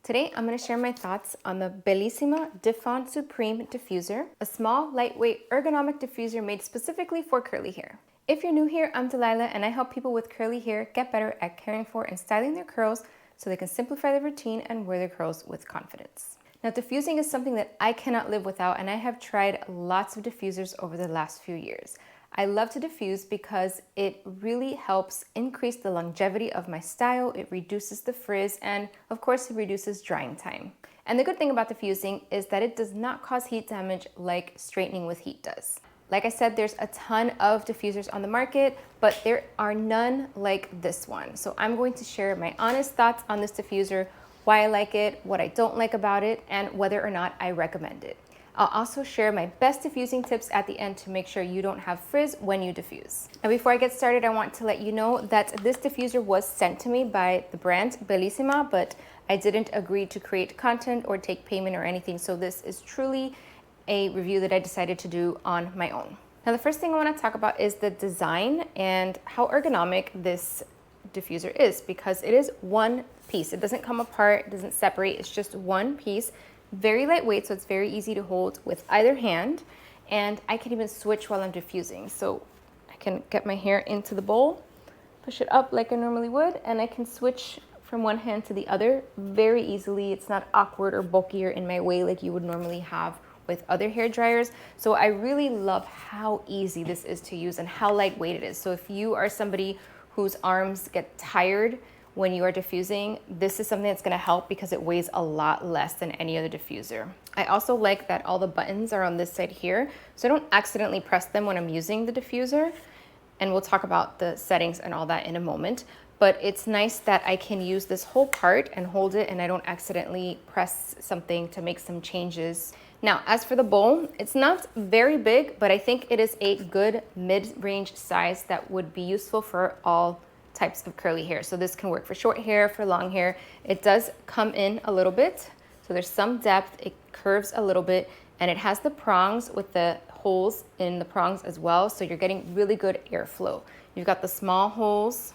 Today, I'm going to share my thoughts on the Bellissima Diffon Supreme Diffuser, a small, lightweight, ergonomic diffuser made specifically for curly hair. If you're new here, I'm Delilah, and I help people with curly hair get better at caring for and styling their curls so they can simplify their routine and wear their curls with confidence. Now, diffusing is something that I cannot live without, and I have tried lots of diffusers over the last few years. I love to diffuse because it really helps increase the longevity of my style, it reduces the frizz, and of course it reduces drying time. And the good thing about diffusing is that it does not cause heat damage like straightening with heat does. Like I said, there's a ton of diffusers on the market, but there are none like this one. So I'm going to share my honest thoughts on this diffuser, why I like it, what I don't like about it, and whether or not I recommend it. I'll also share my best diffusing tips at the end to make sure you don't have frizz when you diffuse. And before I get started, I want to let you know that this diffuser was sent to me by the brand Bellissima, but I didn't agree to create content or take payment or anything. So this is truly a review that I decided to do on my own. Now, the first thing I want to talk about is the design and how ergonomic this diffuser is, because it is one piece. It doesn't come apart, it doesn't separate, it's just one piece. Very lightweight, so it's very easy to hold with either hand, and I can even switch while I'm diffusing. So I can get my hair into the bowl, push it up like I normally would, and I can switch from one hand to the other very easily. It's not awkward or bulkier in my way like you would normally have with other hair dryers. So I really love how easy this is to use and how lightweight it is. So if you are somebody whose arms get tired when you are diffusing, this is something that's gonna help because it weighs a lot less than any other diffuser. I also like that all the buttons are on this side here, so I don't accidentally press them when I'm using the diffuser. And we'll talk about the settings and all that in a moment. But it's nice that I can use this whole part and hold it and I don't accidentally press something to make some changes. Now, as for the bowl, it's not very big, but I think it is a good mid-range size that would be useful for all types of curly hair. So this can work for short hair, for long hair. It does come in a little bit, so there's some depth, it curves a little bit, and it has the prongs with the holes in the prongs as well, so you're getting really good airflow. You've got the small holes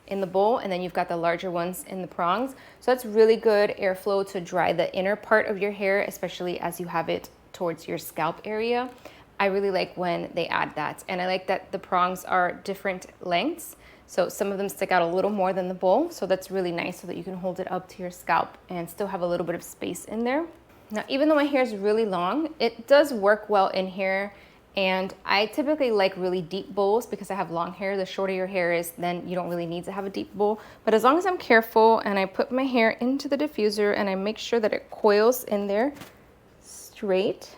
in the bowl, and then you've got the larger ones in the prongs. So that's really good airflow to dry the inner part of your hair, especially as you have it towards your scalp area. I really like when they add that, and I like that the prongs are different lengths. So some of them stick out a little more than the bowl, so that's really nice so that you can hold it up to your scalp and still have a little bit of space in there. Now, even though my hair is really long, it does work well in here, and I typically like really deep bowls because I have long hair. The shorter your hair is, then you don't really need to have a deep bowl. But as long as I'm careful and I put my hair into the diffuser and I make sure that it coils in there straight,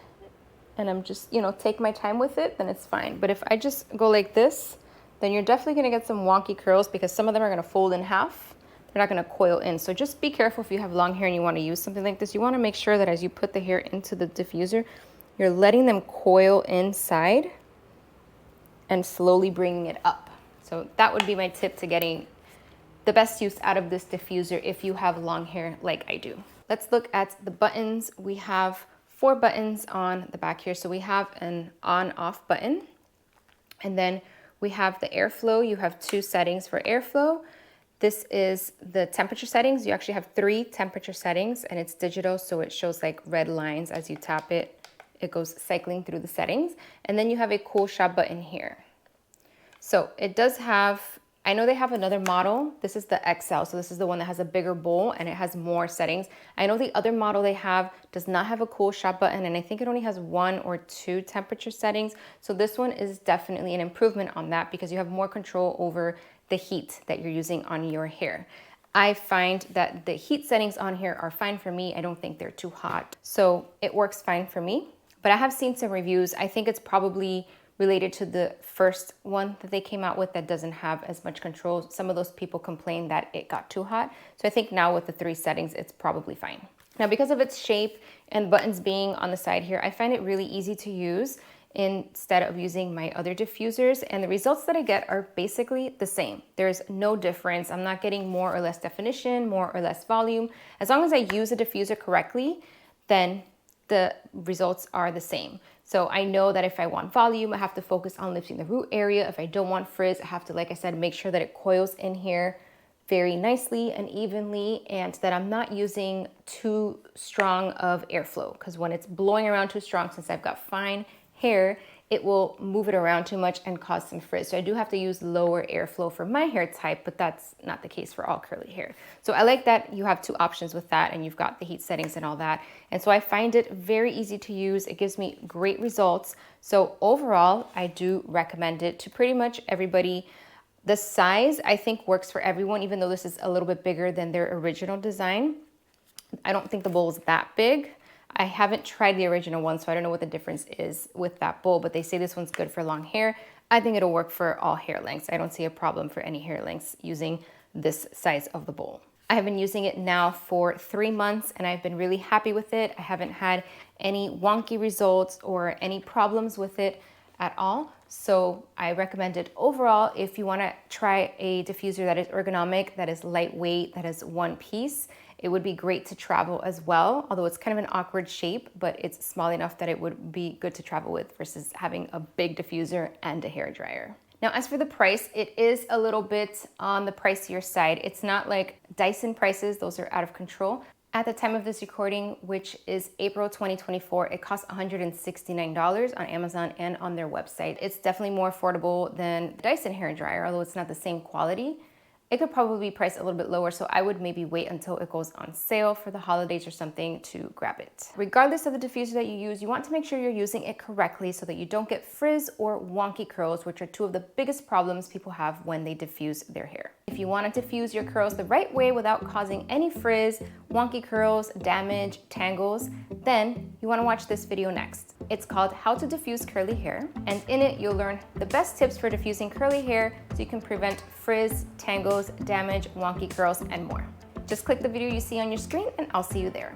and I'm just, take my time with it, then it's fine. But if I just go like this, then you're definitely gonna get some wonky curls because some of them are gonna fold in half. They're not gonna coil in. So just be careful if you have long hair and you wanna use something like this. You wanna make sure that as you put the hair into the diffuser, you're letting them coil inside and slowly bringing it up. So that would be my tip to getting the best use out of this diffuser if you have long hair like I do. Let's look at the buttons. We have 4 buttons on the back here. So we have an on-off button, and then we have the airflow. You have 2 settings for airflow. This is the temperature settings. You actually have 3 temperature settings, and it's digital, so it shows like red lines as you tap it. It goes cycling through the settings. And then you have a cool shot button here. So it does have, I know they have another model. This is the XL, so this is the one that has a bigger bowl and it has more settings. I know the other model they have does not have a cool shot button, and I think it only has 1 or 2 temperature settings. So this one is definitely an improvement on that because you have more control over the heat that you're using on your hair. I find that the heat settings on here are fine for me. I don't think they're too hot, so it works fine for me. But I have seen some reviews. I think it's probably related to the first one that they came out with that doesn't have as much control. Some of those people complained that it got too hot. So I think now with the 3 settings, it's probably fine. Now, because of its shape and buttons being on the side here, I find it really easy to use instead of using my other diffusers. And the results that I get are basically the same. There's no difference. I'm not getting more or less definition, more or less volume. As long as I use a diffuser correctly, then the results are the same. So I know that if I want volume, I have to focus on lifting the root area. If I don't want frizz, I have to, like I said, make sure that it coils in here very nicely and evenly, and that I'm not using too strong of airflow, because when it's blowing around too strong, since I've got fine hair, it will move it around too much and cause some frizz. So I do have to use lower airflow for my hair type, but that's not the case for all curly hair. So I like that you have two options with that, and you've got the heat settings and all that. And so I find it very easy to use. It gives me great results. So overall, I do recommend it to pretty much everybody. The size, I think, works for everyone, even though this is a little bit bigger than their original design. I don't think the bowl is that big. I haven't tried the original one, so I don't know what the difference is with that bowl, but they say this one's good for long hair. I think it'll work for all hair lengths. I don't see a problem for any hair lengths using this size of the bowl. I have been using it now for 3 months, and I've been really happy with it. I haven't had any wonky results or any problems with it at all. So I recommend it overall if you want to try a diffuser that is ergonomic, that is lightweight, that is one piece. It would be great to travel as well, although it's kind of an awkward shape, but it's small enough that it would be good to travel with versus having a big diffuser and a hair dryer. Now, as for the price, it is a little bit on the pricier side. It's not like Dyson prices, those are out of control. At the time of this recording, which is April 2024, it costs $169 on Amazon and on their website. It's definitely more affordable than the Dyson hair dryer, although it's not the same quality. It could probably be priced a little bit lower, so I would maybe wait until it goes on sale for the holidays or something to grab it. Regardless of the diffuser that you use, you want to make sure you're using it correctly so that you don't get frizz or wonky curls, which are two of the biggest problems people have when they diffuse their hair. If you want to diffuse your curls the right way without causing any frizz, wonky curls, damage, tangles, then you want to watch this video next. It's called How to Diffuse Curly Hair, and in it you'll learn the best tips for diffusing curly hair so you can prevent frizz, tangles, damage, wonky curls, and more. Just click the video you see on your screen and I'll see you there.